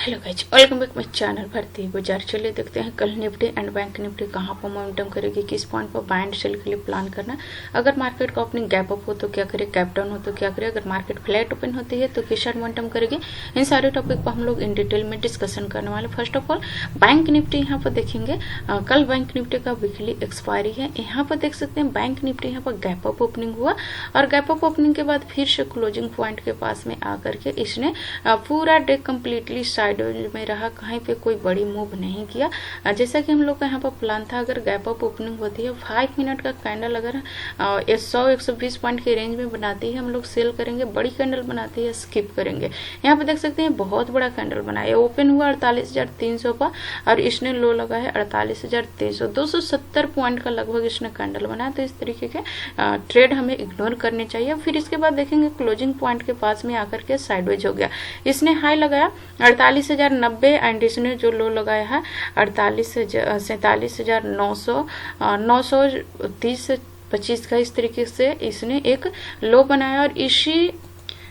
Hello guys, welcome back my channel भारतीय बाजार। चलिए देखते हैं कल निफ्टी एंड बैंक निफ्टी कहाँ पर मोमेंटम करेगी, किस पॉइंट पर बाय एंड सेल के लिए प्लान करना है। अगर मार्केट का ओपनिंग गैप अप हो तो क्या करे, गैप डाउन हो तो क्या करे, अगर मार्केट फ्लैट ओपन होती है तो किस साइड मोमेंटम करेगी। इन सारे टॉपिक पर हम लोग इन डिटेल में डिस्कशन करने वाले। First of all bank Nifty यहाँ पर देखेंगे। कल बैंक निफ्टी का वीकली एक्सपायरी है। यहाँ पर देख सकते हैं बैंक निफ्टी यहाँ पर गैप अप ओपनिंग हुआ और गैप अप ओपनिंग के बाद फिर से क्लोजिंग पॉइंट के पास में आकर के इसने पूरा डे कम्प्लीटली साइड में रहा, कहीं पे कोई बड़ी मूव नहीं किया। जैसा कि हम लोग का यहाँ पर प्लान था, अगर गैप अप ओपनिंग होती है 5 मिनट का कैंडल अगर 100-120 पॉइंट के रेंज में बनाती है हम लोग सेल करेंगे, बड़ी कैंडल बनाती है स्किप करेंगे। यहाँ पे देख सकते हैं बहुत बड़ा कैंडल बना है, ओपन हुआ 48,300 पर और इसने लो लगा है 48,300, 270 पॉइंट का लगभग इसने कैंडल बनाया। तो इस तरीके के ट्रेड हमें इग्नोर करने चाहिए। फिर इसके बाद देखेंगे क्लोजिंग पॉइंट के पास में आकर के साइडवेज हो गया। इसने हाई लगाया 48,090 एंड इसने जो लो लगाया है 47,900 930-25 का। इस तरीके से इसने एक लो बनाया और इसी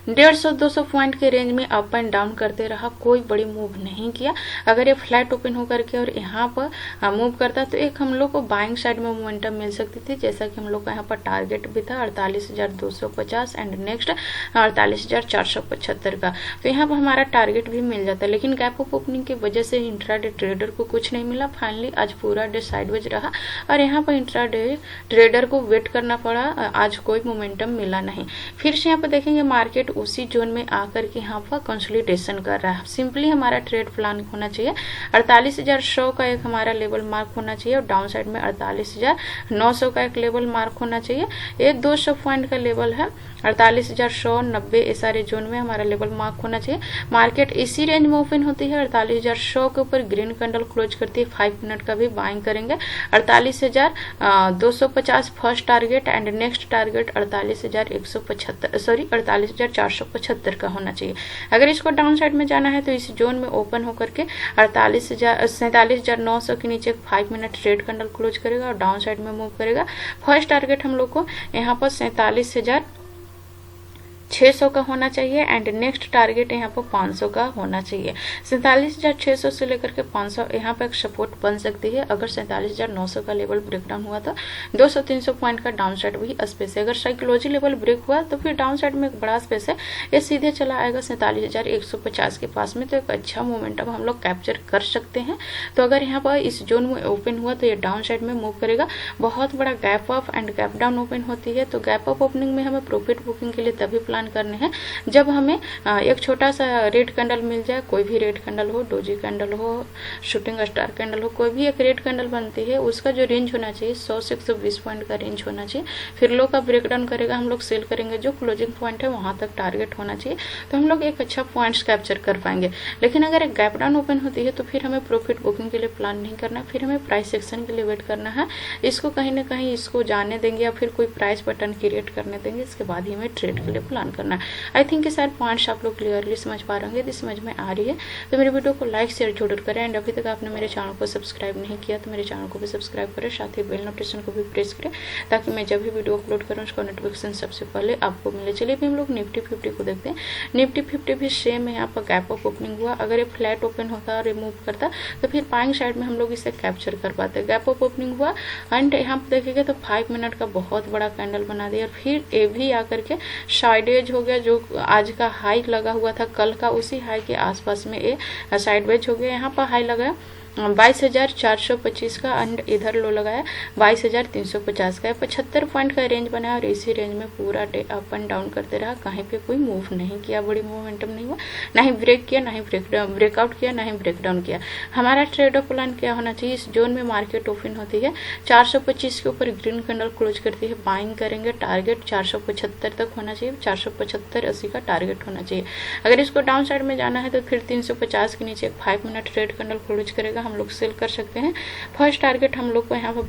150-200 पॉइंट के रेंज में अप एंड डाउन करते रहा, कोई बड़ी मूव नहीं किया। अगर ये फ्लैट ओपन होकर के और यहाँ पर मूव करता तो एक हम लोग को बाइंग साइड में मोमेंटम मिल सकती थी, जैसा कि हम लोग का यहाँ पर टारगेट भी था 48,250 एंड नेक्स्ट 48,475 का। तो यहाँ पर हमारा टारगेट भी मिल जाता है, लेकिन गैप अप ओपनिंग की वजह से इंट्राडे ट्रेडर को कुछ नहीं मिला। फाइनली आज पूरा डे साइडवेज रहा और यहाँ पर इंट्राडे ट्रेडर को वेट करना पड़ा, आज कोई मोमेंटम मिला नहीं। फिर से यहाँ पर देखेंगे मार्केट उसी जोन में आकर के यहाँ पर कंसोलिडेशन कर रहा है। सिंपली हमारा ट्रेड प्लान होना चाहिए 48,100 का एक हमारा लेवल मार्क होना चाहिए और डाउन साइड में 48,900 का एक लेवल मार्क होना चाहिए। ये 200 पॉइंट का लेवल है, 48,190 ये सारे जोन में हमारा लेवल मार्क होना चाहिए। मार्केट इसी रेंज में ओपन होती है, 48,100 के ऊपर ग्रीन कैंडल क्लोज करती है। 5 मिनट का भी बाइंग करेंगे। 48,250 first target and next target 48,475 का होना चाहिए। अगर इसको डाउन साइड में जाना है तो इस जोन में ओपन होकर के 47,900 के नीचे 5 मिनट रेड कैंडल क्लोज करेगा और डाउन साइड में मूव करेगा। फर्स्ट टारगेट हम लोग को यहाँ पर 47,600 का होना चाहिए एंड नेक्स्ट टारगेट यहाँ पर 500 का होना चाहिए। 47,600 से लेकर के 500 यहाँ पे एक सपोर्ट बन सकती है। अगर 47,900 का लेवल ब्रेक डाउन हुआ तो 200-300 पॉइंट का डाउन साइड भी स्पेस है। अगर साइकोलॉजी लेवल ब्रेक हुआ तो फिर डाउन साइड में एक बड़ा स्पेस है, ये सीधे चला आएगा 47,150 के पास में। तो एक अच्छा मोमेंटम हम लोग कैप्चर कर सकते हैं। तो अगर यहाँ पर इस जोन में ओपन हुआ तो ये डाउन साइड में मूव करेगा। बहुत बड़ा gap up and gap down open होती है, तो गैप अप ओपनिंग में हमें प्रॉफिट बुकिंग के लिए तभी प्लान करने हैं जब हमें एक छोटा सा रेड कैंडल मिल जाए। कोई भी रेड कैंडल हो, डोजी कैंडल हो, शूटिंग स्टार कैंडल हो, कोई भी एक रेड कैंडल बनती है, उसका जो रेंज होना चाहिए 100 से 120 पॉइंट का रेंज होना चाहिए। फिर लो का ब्रेक डाउन करेगा, हम लोग सेल करेंगे, जो क्लोजिंग पॉइंट है वहां तक टारगेट होना चाहिए, तो हम लोग एक अच्छा पॉइंट्स कैप्चर कर पाएंगे। लेकिन अगर एक गैप डाउन ओपन होती है तो फिर हमें प्रॉफिट बुकिंग के लिए प्लान नहीं करना, फिर हमें प्राइस सेक्शन के लिए वेट करना है। इसको कहीं ना कहीं इसको जाने देंगे या फिर कोई प्राइस बटन क्रिएट करने देंगे, इसके बाद ही हमें ट्रेड के लिए प्लान करना है। आई थिंक ये सारे पॉइंट्स आप लोग क्लियरली समझ पा रहे होंगे। यदि समझ में आ रही है तो मेरे वीडियो को लाइक शेयर जरूर करें एंड अभी तक आपने मेरे चैनल को सब्सक्राइब नहीं किया तो मेरे चैनल को भी सब्सक्राइब करें, साथ ही बेल नोटिफिकेशन को भी प्रेस करें ताकि मैं जब भी वीडियो अपलोड करूँ उसका नोटिफिकेशन सबसे पहले आपको मिले। चलिए भी हम लोग निफ्टी 50 को देखते हैं। निफ्टी 50 भी सेम है, यहाँ पर गैप अप ओपनिंग हुआ। अगर ये फ्लैट ओपन होता और मूव करता तो फिर बाइंग साइड में हम लोग इसे कैप्चर कर पाते। गैप अप ओपनिंग हुआ एंड यहाँ पर देखेंगे तो 5 मिनट का बहुत बड़ा कैंडल बना दिया और फिर ये भी आकर के साइडवेज हो गया। जो आज का हाई लगा हुआ था कल का, उसी हाई के आसपास में ये साइडवेज हो गया। यहाँ पर हाई लगा 22,425 का एंड इधर लो लगाया 22,350 का। 75 पॉइंट का रेंज बनाया और इसी रेंज में पूरा डे अप एंड डाउन करते रहा, कहीं पे कोई मूव नहीं किया, बड़ी मोमेंटम नहीं हुआ, ना ही ब्रेक किया, ना ही ब्रेकआउट किया, ना ही ब्रेक डाउन किया। हमारा ट्रेड ऑफ प्लान क्या होना चाहिए, इस जोन में मार्केट ओपन होती है 425 के ऊपर ग्रीन कैंडल क्लोज करती है, बाइंग करेंगे, टारगेट 475 तक होना चाहिए, 475-80 का टारगेट होना चाहिए। अगर इसको डाउन साइड में जाना है तो फिर 350 के नीचे 5 मिनट रेड कैंडल क्लोज करेगा, हम लोग सेल कर सकते हैं। फर्स्ट टारगेट हम लोग को यहाँ पर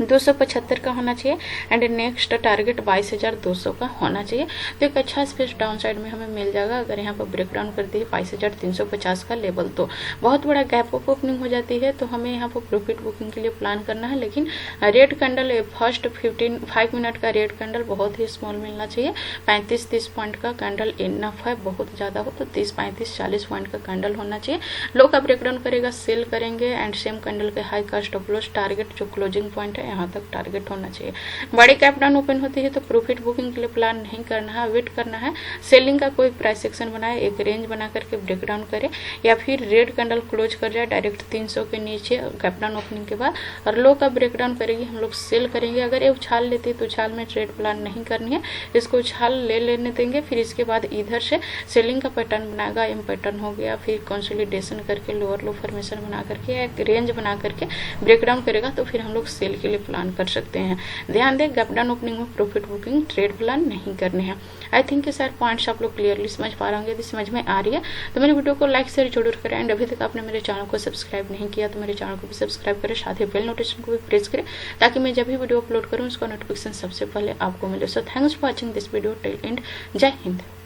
275 का होना चाहिए एंड नेक्स्ट टारगेट 22,200 का होना चाहिए। तो एक अच्छा स्पेस डाउन साइड में हमें मिल जाएगा अगर यहाँ पर ब्रेक डाउन करती है 22,350 का लेवल। तो बहुत बड़ा गैप अप ओपनिंग हो जाती है तो हमें यहाँ पर प्रॉफिट बुकिंग के लिए प्लान करना है, लेकिन रेड कैंडल फर्स्ट 5 मिनट का रेड कैंडल बहुत ही स्मॉल मिलना चाहिए। 35-30 पॉइंट का कैंडल इनफ है, बहुत ज़्यादा हो तो 30, 35, 40 पॉइंट का कैंडल होना चाहिए। लो का ब्रेक डाउन करेगा, सेल करेंगे एंड सेम कैंडल के हाई का स्टॉप लॉस टारगेट जो क्लोजिंग पॉइंट है यहाँ तक टारगेट होना चाहिए। बड़ी कैप डाउन ओपन होती है तो प्रॉफिट बुकिंग के लिए प्लान नहीं करना है, वेट करना है। सेलिंग का कोई प्राइस सेक्शन बनाए, एक रेंज बना करके ब्रेक डाउन करे या फिर रेड कैंडल क्लोज कर जाए डायरेक्ट 300 के नीचे कैप डाउन ओपनिंग के बाद, और लो का ब्रेक डाउन करेगी हम लोग सेल करेंगे। अगर ये उछाल लेती है तो उछाल में ट्रेड प्लान नहीं करनी है, इसको उछाल ले लेने देंगे। फिर इसके बाद इधर से सेलिंग का पैटर्न बनाएगा, एम पैटर्न हो गया, फिर कंसोलिडेशन करके लोअर लो फॉर्मेशन बना करके एक रेंज बना करके ब्रेक डाउन करेगा तो फिर हम लोग सेल के लिए प्लान कर सकते हैं। ध्यान दें गैप डाउन ओपनिंग में प्रॉफिट बुकिंग ट्रेड प्लान नहीं करने हैं। आई थिंक कि सर पॉइंट्स आप लोग क्लियरली समझ पा रहे होंगे, यदि समझ में आ रही है तो मेरे वीडियो को लाइक शेयर जरूर करें एंड अभी तक आपने मेरे चैनल को सब्सक्राइब नहीं किया तो मेरे चैनल को भी सब्सक्राइब करें, साथ ही बेल नोटिफिकेशन को भी प्रेस करें ताकि मैं जब भी वीडियो अपलोड करूँ उसका नोटिफिकेशन सबसे पहले आपको मिले। So thanks for watching this video till and. जय हिंद।